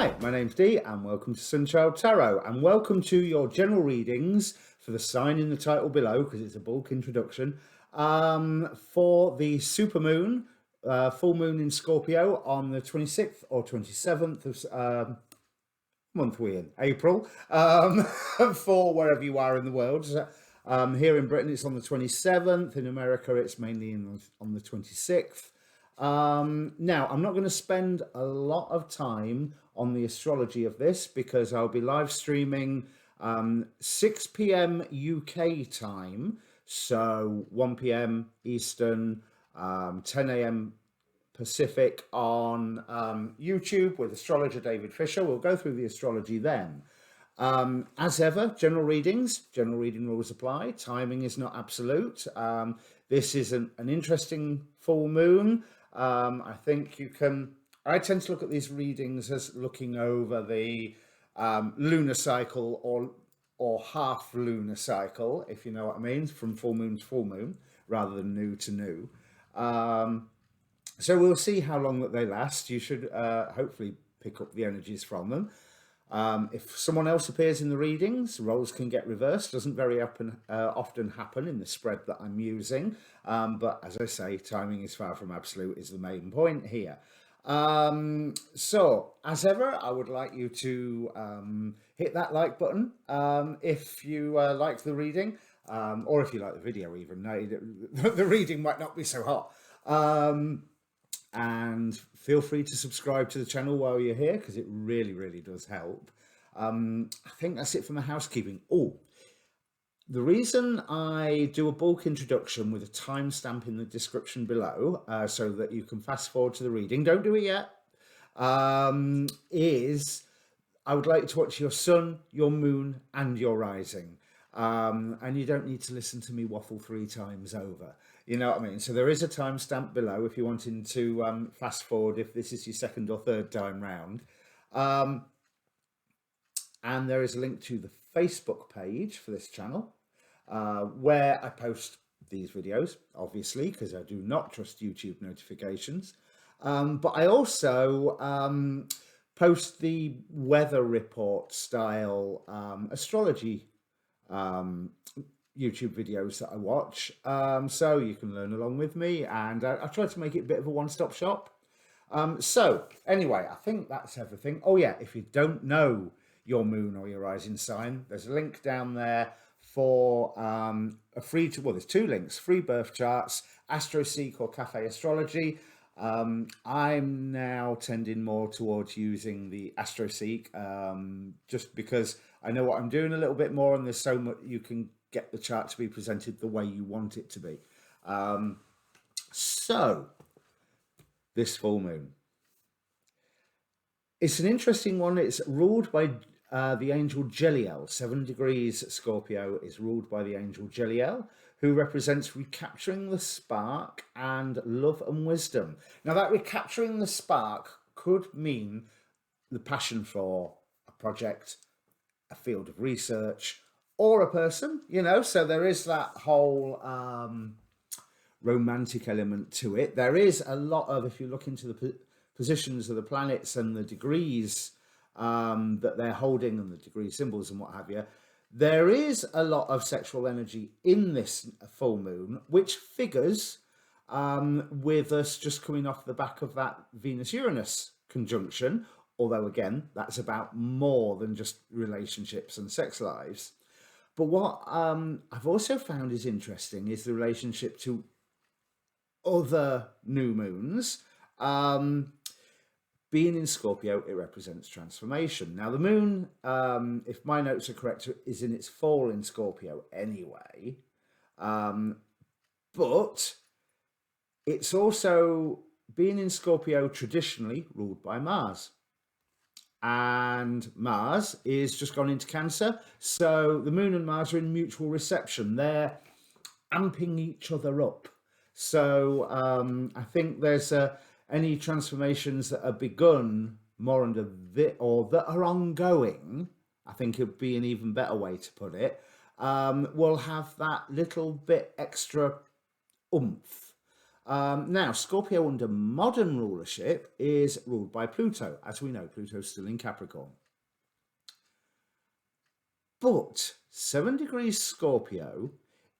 Hi, my name's Dee and welcome to Sunchild Tarot, and welcome to your general readings for the sign in the title below, because it's a bulk introduction, for the supermoon, full moon in Scorpio on the 26th or 27th of month we're in, April, for wherever you are in the world. Here in Britain it's on the 27th, in America it's mainly on the 26th. Now, I'm not going to spend a lot of time on the astrology of this because I'll be live streaming 6 p.m. UK time, so 1 p.m. Eastern, 10 a.m. Pacific on YouTube with astrologer David Fisher. We'll go through the astrology then. As ever, general reading rules apply. Timing is not absolute. This is an interesting full moon. I think I tend to look at these readings as looking over the lunar cycle or half lunar cycle, if you know what I mean, from full moon to full moon, rather than new to new. So we'll see how long that they last. You should hopefully pick up the energies from them. If someone else appears in the readings, roles can get reversed. Doesn't very often happen in the spread that I'm using. But as I say, timing is far from absolute is the main point here. So, as ever, I would like you to hit that like button if you like the reading, or if you like the video even. No, the reading might not be so hot. And feel free to subscribe to the channel while you're here, because it really does help. I think that's it for my housekeeping. The reason I do a bulk introduction with a timestamp in the description below, so that you can fast forward to the reading, don't do it yet, is I would like to watch your sun, your moon and your rising. And you don't need to listen to me waffle 3 times over. You know what I mean? So there is a timestamp below if you're wanting to fast forward if this is your second or third time round. And there is a link to the Facebook page for this channel, where I post these videos, obviously, because I do not trust YouTube notifications. But I also post the weather report style astrology YouTube videos that I watch, so you can learn along with me, and I try to make it a bit of a one-stop shop. So anyway, I think that's everything. Oh yeah, if you don't know your moon or your rising sign, there's a link down there for there's 2 links: free birth charts, AstroSeek or Cafe Astrology. I'm now tending more towards using the AstroSeek, just because I know what I'm doing a little bit more, and there's so much you can get the chart to be presented the way you want it to be. So this full moon, it's an interesting one. It's ruled by the angel Jeliel. 7 degrees Scorpio is ruled by the angel Jeliel, who represents recapturing the spark and love and wisdom. Now, that recapturing the spark could mean the passion for a project, a field of research, or a person, you know. So there is that whole romantic element to it. There is a lot of, if you look into the positions of the planets and the degrees that they're holding and the degree symbols and what have you, there is a lot of sexual energy in this full moon, which figures with us just coming off the back of that Venus-Uranus conjunction, although again, that's about more than just relationships and sex lives. But what I've also found is interesting is the relationship to other new moons. Being in Scorpio, it represents transformation. Now, the moon, if my notes are correct, is in its fall in Scorpio anyway. But it's also, being in Scorpio, traditionally ruled by Mars. And Mars is just gone into Cancer. So the moon and Mars are in mutual reception. They're amping each other up. So I think there's any transformations that are begun more under or that are ongoing, I think it would be an even better way to put it, will have that little bit extra oomph. Now, Scorpio under modern rulership is ruled by Pluto. As we know, Pluto's still in Capricorn. But 7 degrees Scorpio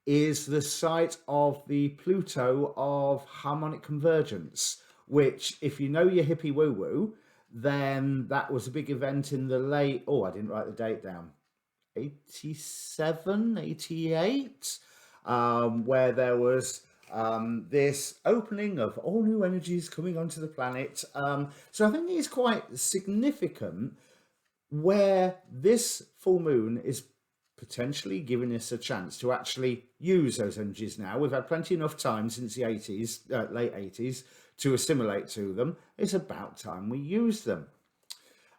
is the site of the Pluto of harmonic convergence, which, if you know your hippie woo-woo, then that was a big event in the late, oh, I didn't write the date down, 87, 88, where there was this opening of all new energies coming onto the planet. So I think it's quite significant where this full moon is potentially giving us a chance to actually use those energies now. We've had plenty enough time since the 80s, late 80s, to assimilate to them. It's about time we use them.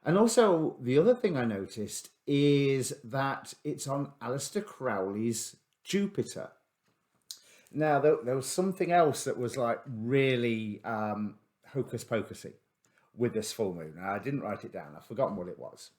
And also, the other thing I noticed is that it's on Aleister Crowley's Jupiter. Now, there was something else that was like really hocus pocusy with this full moon. I didn't write it down. I've forgotten what it was.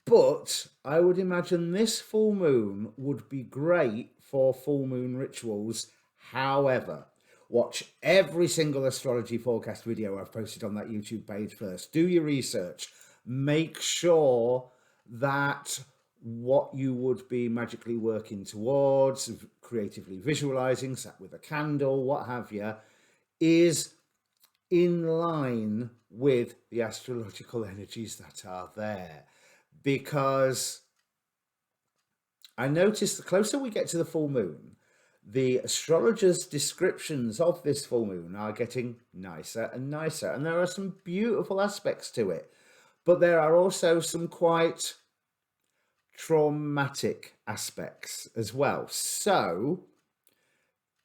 But I would imagine this full moon would be great for full moon rituals. However, watch every single astrology forecast video I've posted on that YouTube page first. Do your research. Make sure that what you would be magically working towards, creatively visualizing, sat with a candle, what have you, is in line with the astrological energies that are there. Because I noticed the closer we get to the full moon, the astrologers' descriptions of this full moon are getting nicer and nicer. And there are some beautiful aspects to it. But there are also some quite traumatic aspects as well. So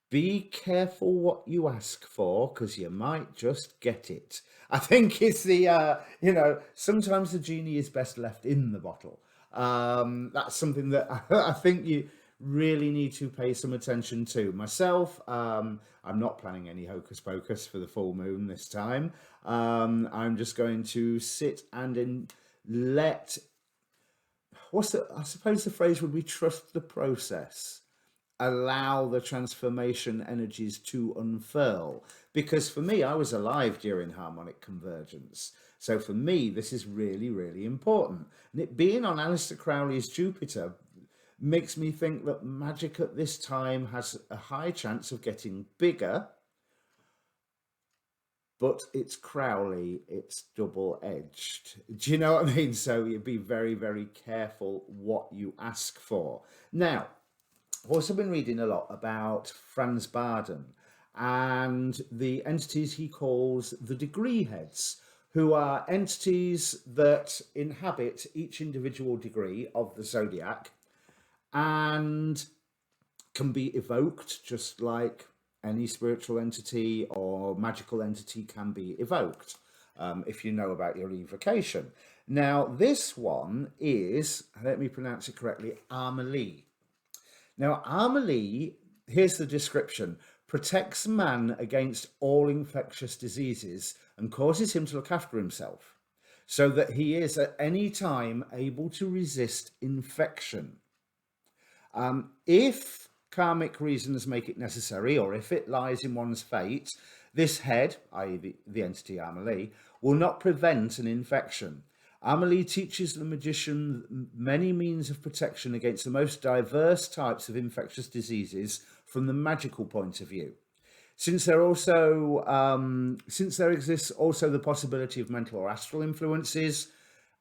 be careful what you ask for, because you might just get it. I think it's the, sometimes the genie is best left in the bottle. That's something that I think you really need to pay some attention to. Myself, I'm not planning any hocus pocus for the full moon this time. I'm just going to sit and let, I suppose the phrase would be trust the process. Allow the transformation energies to unfurl. Because for me, I was alive during harmonic convergence. So for me, this is really, really important. And it being on Aleister Crowley's Jupiter makes me think that magic at this time has a high chance of getting bigger. But it's Crowley, it's double-edged. Do you know what I mean? So you be very, very careful what you ask for. Now, I've also been reading a lot about Franz Barden and the entities he calls the degree heads, who are entities that inhabit each individual degree of the zodiac and can be evoked just like any spiritual entity or magical entity can be evoked, if you know about your evocation. Now, this one is, let me pronounce it correctly, Amelie. Now, Amelie, here's the description, protects man against all infectious diseases and causes him to look after himself so that he is at any time able to resist infection. If karmic reasons make it necessary, or if it lies in one's fate, this head, i.e. the entity Amelie, will not prevent an infection. Amelie teaches the magician many means of protection against the most diverse types of infectious diseases from the magical point of view. Since there exists also the possibility of mental or astral influences,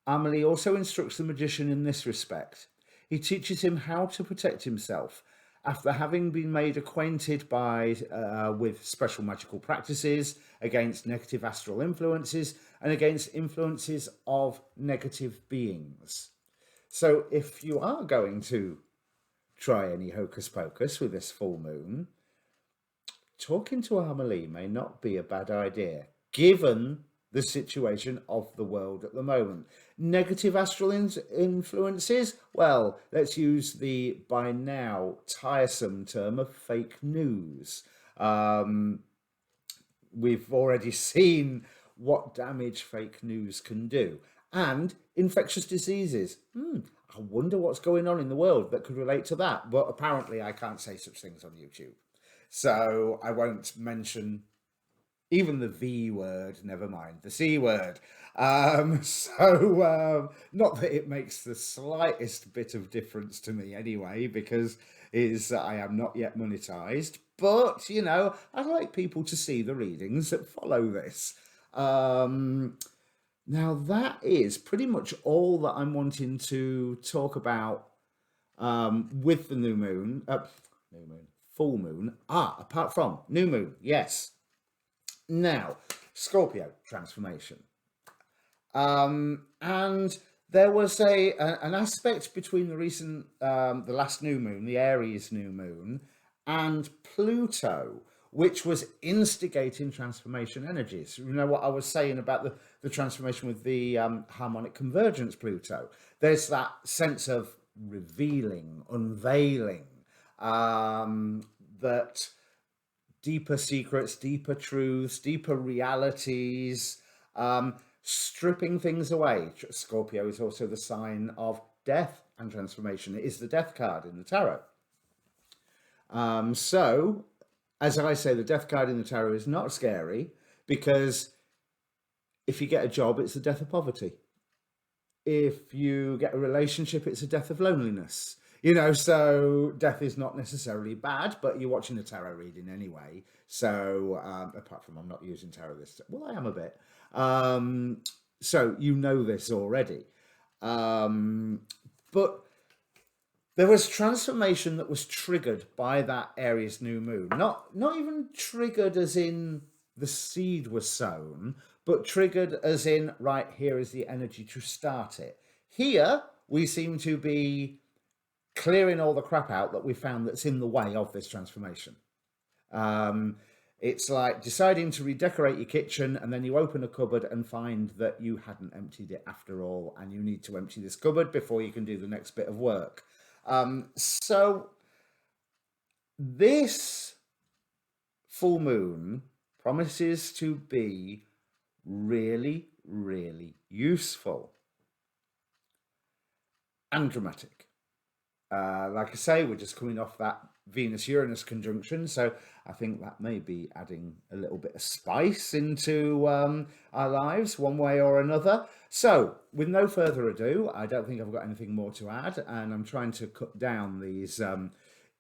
Amelie also instructs the magician in this respect. He teaches him how to protect himself after having been made acquainted with special magical practices against negative astral influences and against influences of negative beings. So if you are going to try any hocus pocus with this full moon, talking to Amelie may not be a bad idea, given the situation of the world at the moment. Negative astral influences? Well, let's use the by now tiresome term of fake news. We've already seen what damage fake news can do. And infectious diseases. I wonder what's going on in the world that could relate to that. But apparently I can't say such things on YouTube. So I won't mention even the V word, never mind, the C word. Not that it makes the slightest bit of difference to me anyway, because is I am not yet monetized. But, you know, I'd like people to see the readings that follow this. Now, that is pretty much all that I'm wanting to talk about with the new moon, full moon. Apart from new moon, yes. Now, Scorpio transformation. And there was an aspect between the recent, the last new moon, the Aries new moon, and Pluto, which was instigating transformation energies. You know what I was saying about the transformation with the harmonic convergence Pluto? There's that sense of revealing, unveiling, that deeper secrets, deeper truths, deeper realities, stripping things away. Scorpio is also the sign of death and transformation. It is the death card in the tarot. So, as I say, the death card in the tarot is not scary because if you get a job, it's the death of poverty. If you get a relationship, it's a death of loneliness. You know, so death is not necessarily bad, but you're watching a tarot reading anyway. So, apart from I'm not using tarot this, well, I am a bit. So you know this already. But there was transformation that was triggered by that Aries new moon. Not even triggered as in the seed was sown, but triggered as in, right, here is the energy to start it. Here, we seem to be clearing all the crap out that we found that's in the way of this transformation. It's like deciding to redecorate your kitchen and then you open a cupboard and find that you hadn't emptied it after all, and you need to empty this cupboard before you can do the next bit of work. So this full moon promises to be really, really useful and dramatic. Like I say, we're just coming off that Venus-Uranus conjunction, so I think that may be adding a little bit of spice into our lives one way or another. So, with no further ado, I don't think I've got anything more to add, and I'm trying to cut down these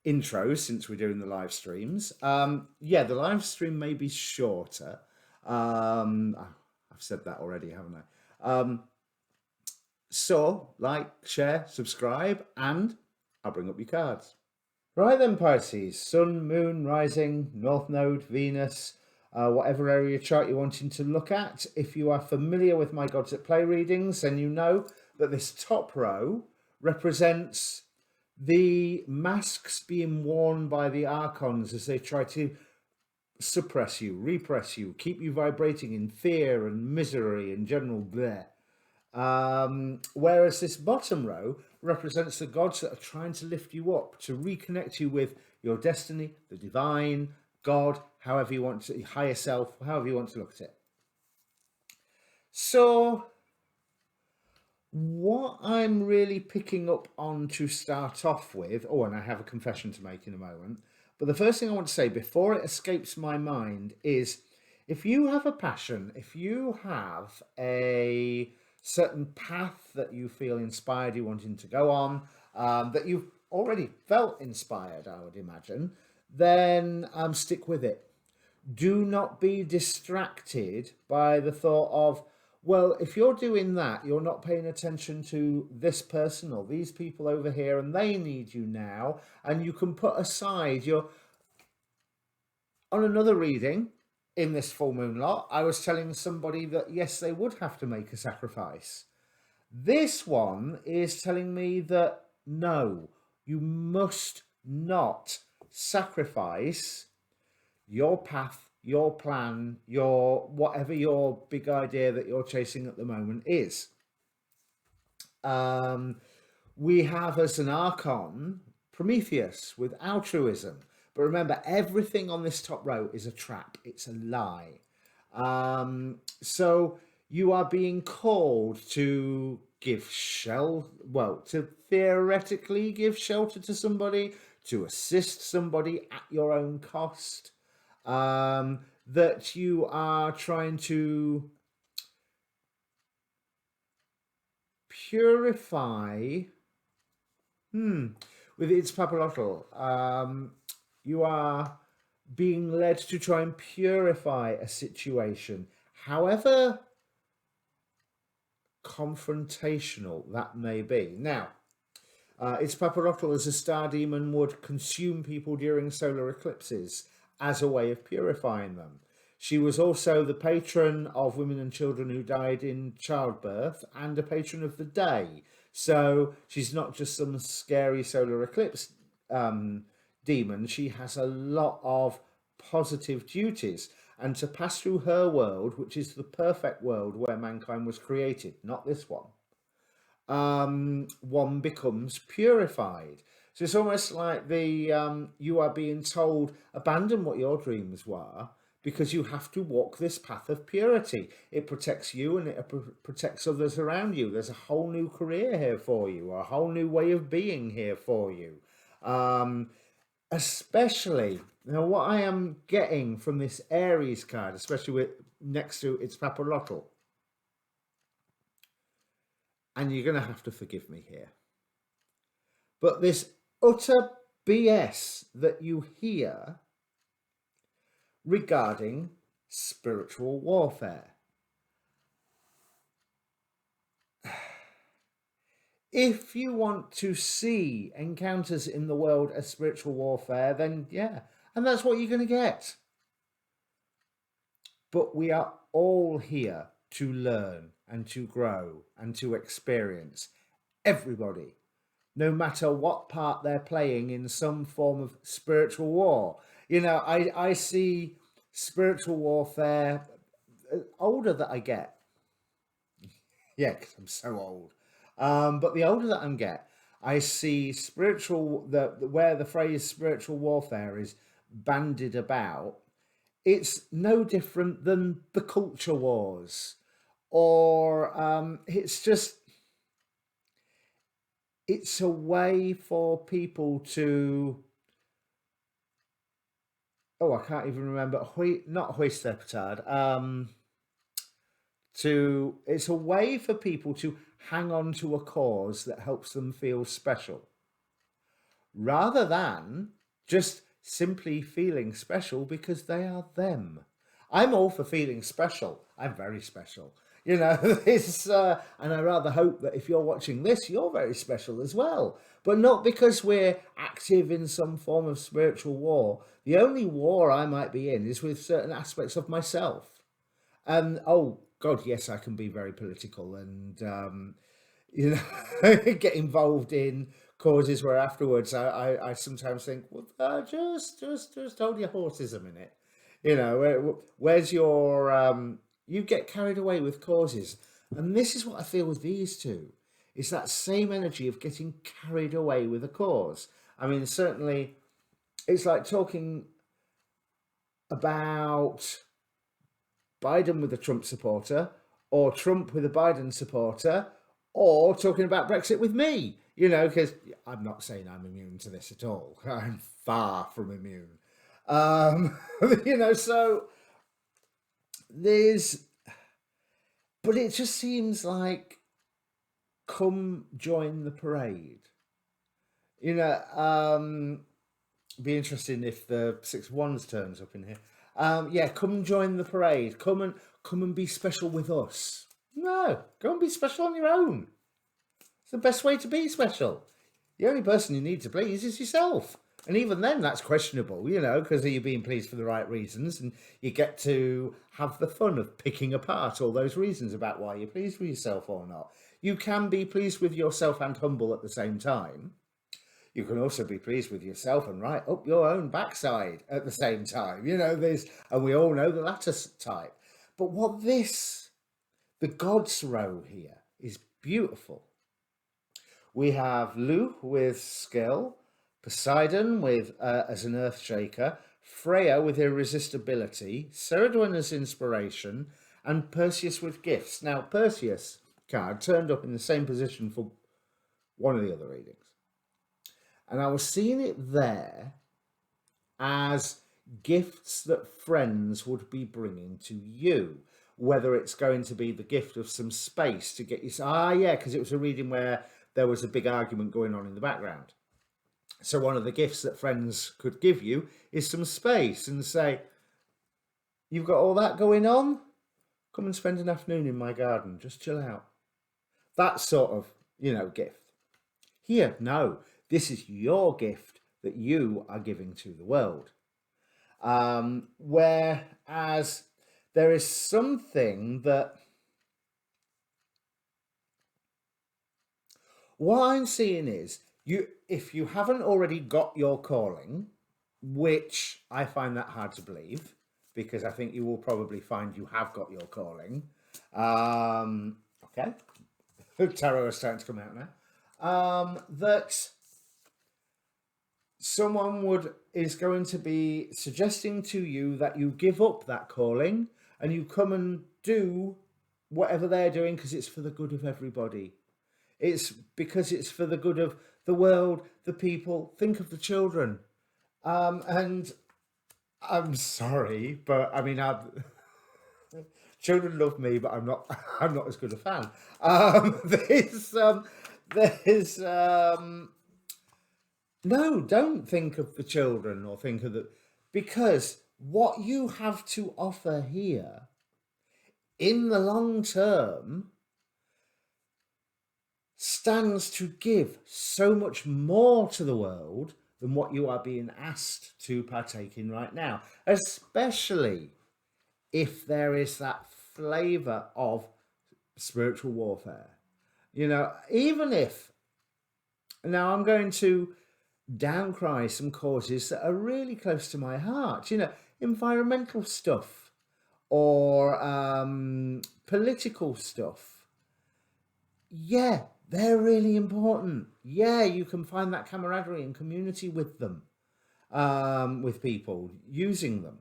intros since we're doing the live streams. Yeah, the live stream may be shorter. I've said that already, haven't I? So, like, share, subscribe, and I'll bring up your cards. Right then, Pisces, Sun, Moon, Rising, North Node, Venus, whatever area chart you're wanting to look at. If you are familiar with my Gods at Play readings, then you know that this top row represents the masks being worn by the Archons as they try to suppress you, repress you, keep you vibrating in fear and misery and general bleh. Whereas this bottom row represents the gods that are trying to lift you up, to reconnect you with your destiny, the divine, God, however you want to, higher self, however you want to look at it. So, what I'm really picking up on to start off with, and I have a confession to make in a moment, but the first thing I want to say before it escapes my mind is, if you have a passion, if you have a certain path that you feel inspired, you wanting to go on, that you've already felt inspired, I would imagine, then stick with it. Do not be distracted by the thought of, well, if you're doing that, you're not paying attention to this person or these people over here and they need you now, and you can put aside your... On another reading, in this full moon lot, I was telling somebody that yes, they would have to make a sacrifice. This one is telling me that no, you must not sacrifice your path, your plan, your whatever your big idea that you're chasing at the moment is. We have as an archon Prometheus with altruism. But remember, everything on this top row is a trap. It's a lie. So you are being called to give to theoretically give shelter to somebody, to assist somebody at your own cost, that you are trying to purify. With its papalotl, you are being led to try and purify a situation, however confrontational that may be. Now, its papalotl as a star demon would consume people during solar eclipses as a way of purifying them. She was also the patron of women and children who died in childbirth and a patron of the day. So she's not just some scary solar eclipse demon. She has a lot of positive duties. And to pass through her world, which is the perfect world where mankind was created, not this one, one becomes purified. So it's almost like you are being told, abandon what your dreams were, because you have to walk this path of purity. It protects you and it protects others around you. There's a whole new career here for you, a whole new way of being here for you. Especially, now what I am getting from this Aries card, especially with next to its papalotl, and you're going to have to forgive me here, but this utter BS that you hear regarding spiritual warfare. If you want to see encounters in the world as spiritual warfare, then yeah, and that's what you're going to get. But we are all here to learn and to grow and to experience. Everybody, no matter what part they're playing in some form of spiritual war. You know, I see spiritual warfare older that I get. Yeah, because I'm so old. But the older that I get, I see where the phrase spiritual warfare is bandied about. It's no different than the culture wars, or it's a way for people to, I can't even remember, not hoist their petard, it's a way for people to hang on to a cause that helps them feel special, rather than just simply feeling special because they are them. I'm all for feeling special. I'm very special. You know, and I rather hope that if you're watching this, you're very special as well. But not because we're active in some form of spiritual war. The only war I might be in is with certain aspects of myself. And oh God, yes, I can be very political and you know, get involved in causes where afterwards I sometimes think, well, just hold your horses a minute. You know, where's your you get carried away with causes, and this is what I feel with these two. It's that same energy of getting carried away with a cause. I mean, certainly, it's like talking about Biden with a Trump supporter, or Trump with a Biden supporter, or talking about Brexit with me, you know, because I'm not saying I'm immune to this at all. I'm far from immune. You know, so but it just seems like, come join the parade. You know, be interesting if the 6 of Wands turns up in here. Yeah, come join the parade. Come and be special with us. No, go and be special on your own. It's the best way to be special. The only person you need to please is yourself. And even then, that's questionable, you know, because are you being pleased for the right reasons? And you get to have the fun of picking apart all those reasons about why you're pleased with yourself or not. You can be pleased with yourself and humble at the same time. You can also be pleased with yourself and right up your own backside at the same time. You know, and we all know the latter type. But the gods row here is beautiful. We have Lu with skill, Poseidon with as an earth shaker, Freya with irresistibility, Ceridwen as inspiration, and Perseus with gifts. Now, Perseus card turned up in the same position for one of the other readings. And I was seeing it there as gifts that friends would be bringing to you. Whether it's going to be the gift of some space to get you, yeah, because it was a reading where there was a big argument going on in the background. So one of the gifts that friends could give you is some space and say, you've got all that going on? Come and spend an afternoon in my garden, just chill out. That sort of, gift. Here, no, this is your gift that you are giving to the world. Whereas there is something that, what I'm seeing is, if you haven't already got your calling, which I find that hard to believe, because I think you will probably find you have got your calling. Okay, tarot is starting to come out now. That someone is going to be suggesting to you that you give up that calling and you come and do whatever they're doing because it's for the good of everybody. It's because it's for the good of the world, the people. Think of the children. And I'm sorry, but I mean, children love me, but I'm not as good a fan. No, don't think of the children or think of because what you have to offer here in the long term stands to give so much more to the world than what you are being asked to partake in right now, especially if there is that flavor of spiritual warfare. Even if, now I'm going to downcry some causes that are really close to my heart, environmental stuff or political stuff. Yeah, they're really important. Yeah, you can find that camaraderie and community with them, with people using them.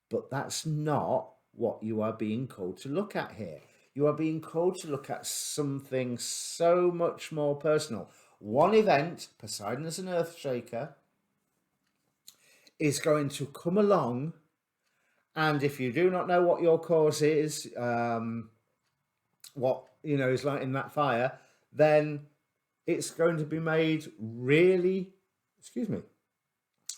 But that's not what you are being called to look at here. You are being called to look at something so much more personal. One event, Poseidon as an earth shaker, is going to come along, and if you do not know what your cause is, what is lighting that fire, then it's going to be made really,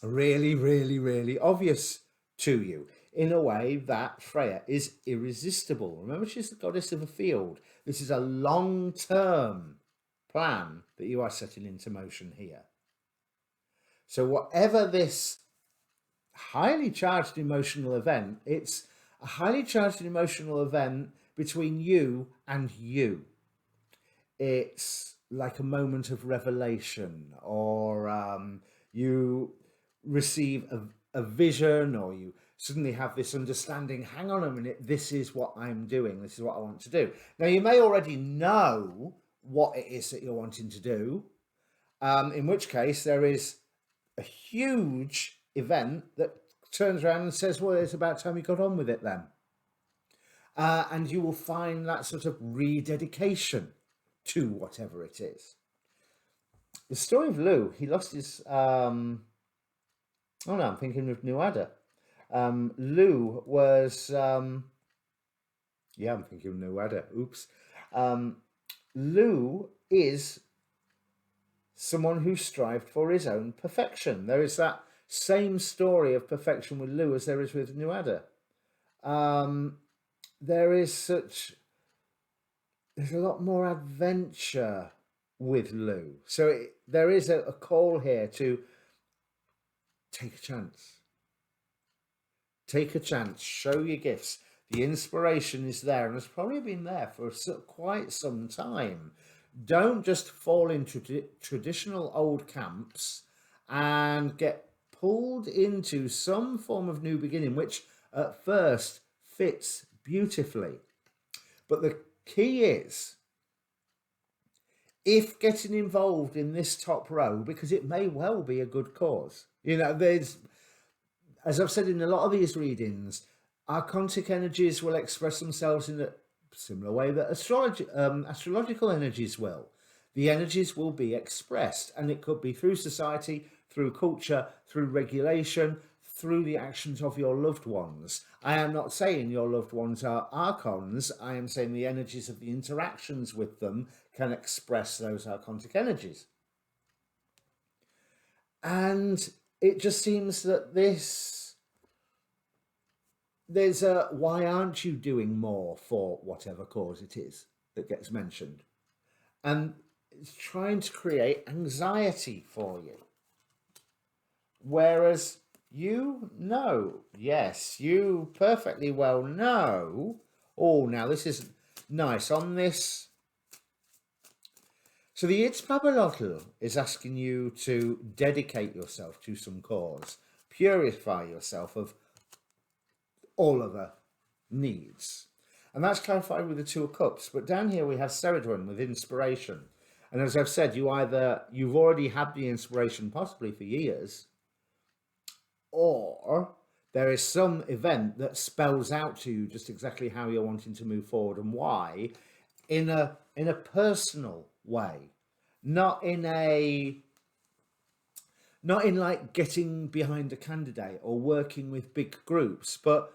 really, really, really obvious to you in a way that Freya is irresistible. Remember, she's the goddess of the field. This is a long-term plan that you are setting into motion here. So whatever this highly charged emotional event, it's a highly charged emotional event between you and you. It's like a moment of revelation, or you receive a vision, or you suddenly have this understanding, hang on a minute, this is what I'm doing, this is what I want to do. Now, you may already know what it is that you're wanting to do, in which case there is a huge event that turns around and says, well, it's about time you got on with it then. And you will find that sort of rededication to whatever it is. The story of Lou, he lost his... I'm thinking of Nuada. Lou was... I'm thinking of Nuada. Oops. Lou is someone who strived for his own perfection. There is that same story of perfection with Lou as there is with Nuada. There's a lot more adventure with Lou. So there is a call here to take a chance. Take a chance, show your gifts. The inspiration is there and has probably been there for quite some time. Don't just fall into traditional old camps and get pulled into some form of new beginning, which at first fits beautifully. But the key is, if getting involved in this top row, because it may well be a good cause. There's, as I've said in a lot of these readings, archontic energies will express themselves in a similar way that astrological energies will. the energies will be expressed, and it could be through society, through culture, through regulation, through the actions of your loved ones. I am not saying your loved ones are archons. I am saying the energies of the interactions with them can express those archontic energies. And it just seems that there's a why aren't you doing more for whatever cause it is that gets mentioned? And it's trying to create anxiety for you. Whereas you know, yes, you perfectly well know. Oh, now this is nice on this. So the Itzpabelotl is asking you to dedicate yourself to some cause, purify yourself of all other needs. And that's clarified with the Two of Cups. But down here we have Ceridwen with inspiration. And as I've said, you've already had the inspiration possibly for years, or there is some event that spells out to you just exactly how you're wanting to move forward and why, in a personal way, not in like getting behind a candidate or working with big groups, but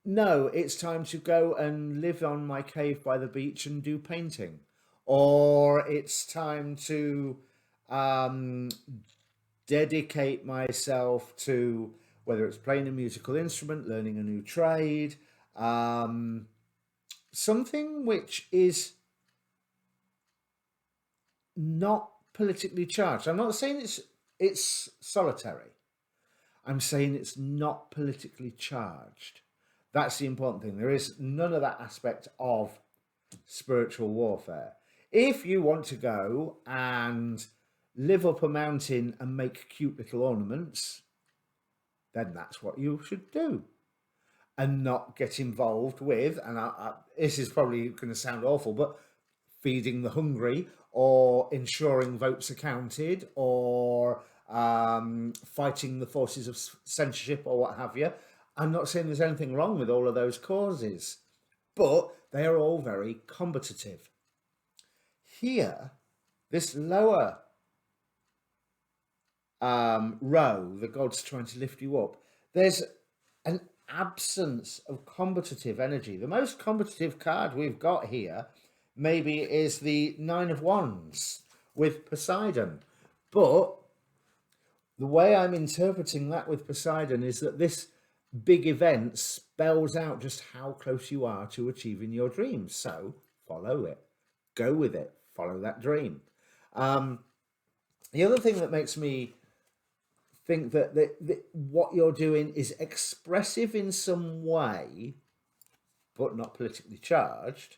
no, it's time to go and live on my cave by the beach and do painting, or it's time to dedicate myself to, whether it's playing a musical instrument, learning a new trade, something which is not politically charged. I'm not saying it's solitary. I'm saying it's not politically charged. That's the important thing. There is none of that aspect of spiritual warfare. If you want to go and live up a mountain and make cute little ornaments, then that's what you should do. And not get involved with, and this is probably going to sound awful, but feeding the hungry, or ensuring votes are counted, or fighting the forces of censorship, or what have you. I'm not saying there's anything wrong with all of those causes, but they are all very combative. Here, this lower row, the gods trying to lift you up, there's an absence of combative energy. The most combative card we've got here maybe is the Nine of Wands with Poseidon. But the way I'm interpreting that with Poseidon is that this big event spells out just how close you are to achieving your dreams. So follow it, go with it, follow that dream. The other thing that makes me think that what you're doing is expressive in some way, but not politically charged.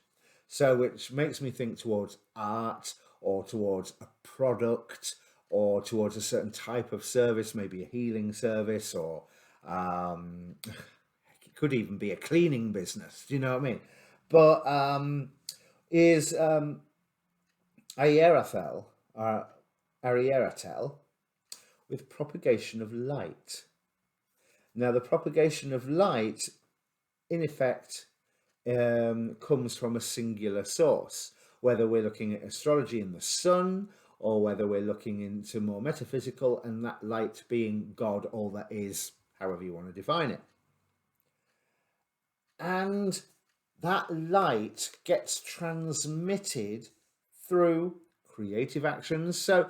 So which makes me think towards art, or towards a product, or towards a certain type of service, maybe a healing service, or it could even be a cleaning business. Do you know what I mean? But is Arieratel with propagation of light. Now, the propagation of light, in effect, comes from a singular source, whether we're looking at astrology in the sun, or whether we're looking into more metaphysical, and that light being God, all that is, however you want to define it. And that light gets transmitted through creative actions. So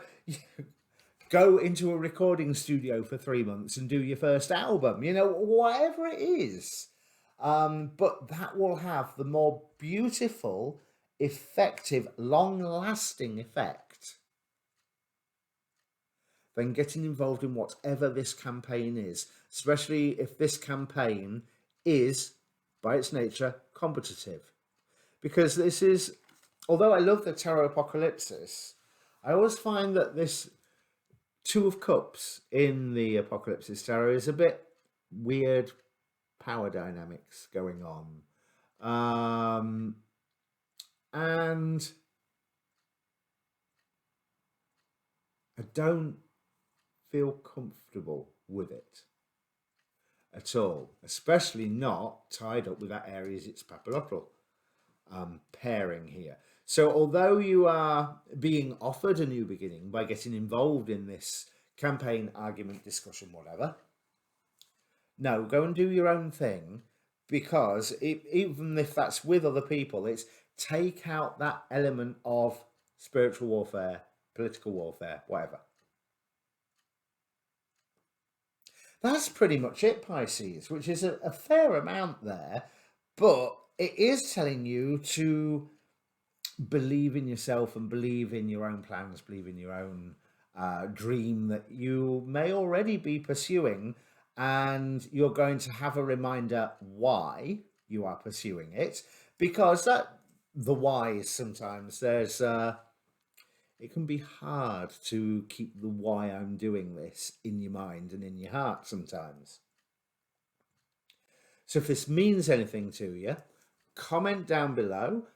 go into a recording studio for 3 months and do your first album, whatever it is. But that will have the more beautiful, effective, long-lasting effect than getting involved in whatever this campaign is, especially if this campaign is, by its nature, combative. Because this is, although I love the Tarot Apocalypsis, I always find that this Two of Cups in the Apocalypsis Tarot is a bit weird power dynamics going on. And I don't feel comfortable with it at all, especially not tied up with that Aries Itzpabelotl pairing here. So although you are being offered a new beginning by getting involved in this campaign, argument, discussion, whatever, no, go and do your own thing, because even if that's with other people, it's take out that element of spiritual warfare, political warfare, whatever. That's pretty much it, Pisces, which is a fair amount there, but it is telling you to believe in yourself and believe in your own plans, believe in your own dream that you may already be pursuing, and you're going to have a reminder why you are pursuing it, because the whys sometimes it can be hard to keep the why I'm doing this in your mind and in your heart sometimes. So if this means anything to you, comment down below.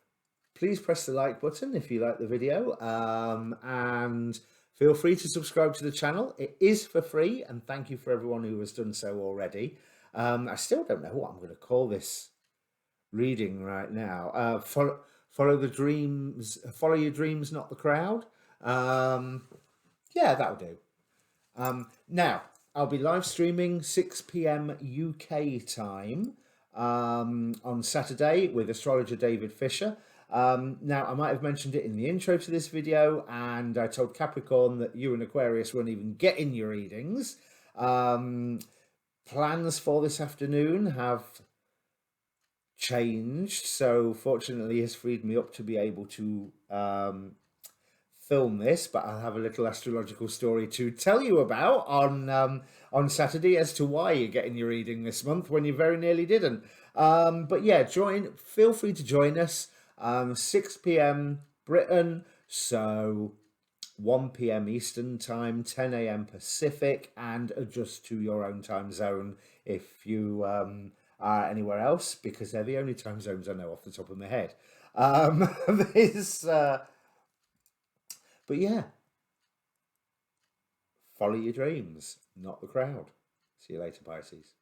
Please press the like button if you like the video, and feel free to subscribe to the channel. It is for free, and thank you for everyone who has done so already. I still don't know what I'm going to call this reading right now. Follow the dreams, follow your dreams, not the crowd. Yeah, that'll do. Now, I'll be live streaming 6 p.m. UK time on Saturday with astrologer David Fisher. Now, I might have mentioned it in the intro to this video, and I told Capricorn that you and Aquarius won't even get in your readings. Plans for this afternoon have changed, so fortunately it's freed me up to be able to film this, but I'll have a little astrological story to tell you about on Saturday as to why you're getting your reading this month when you very nearly didn't. But yeah, feel free to join us. 6 p.m. Britain, so 1 p.m. Eastern time, 10 a.m. Pacific, and adjust to your own time zone if you are anywhere else, because they're the only time zones I know off the top of my head. But yeah, follow your dreams, not the crowd. See you later, Pisces.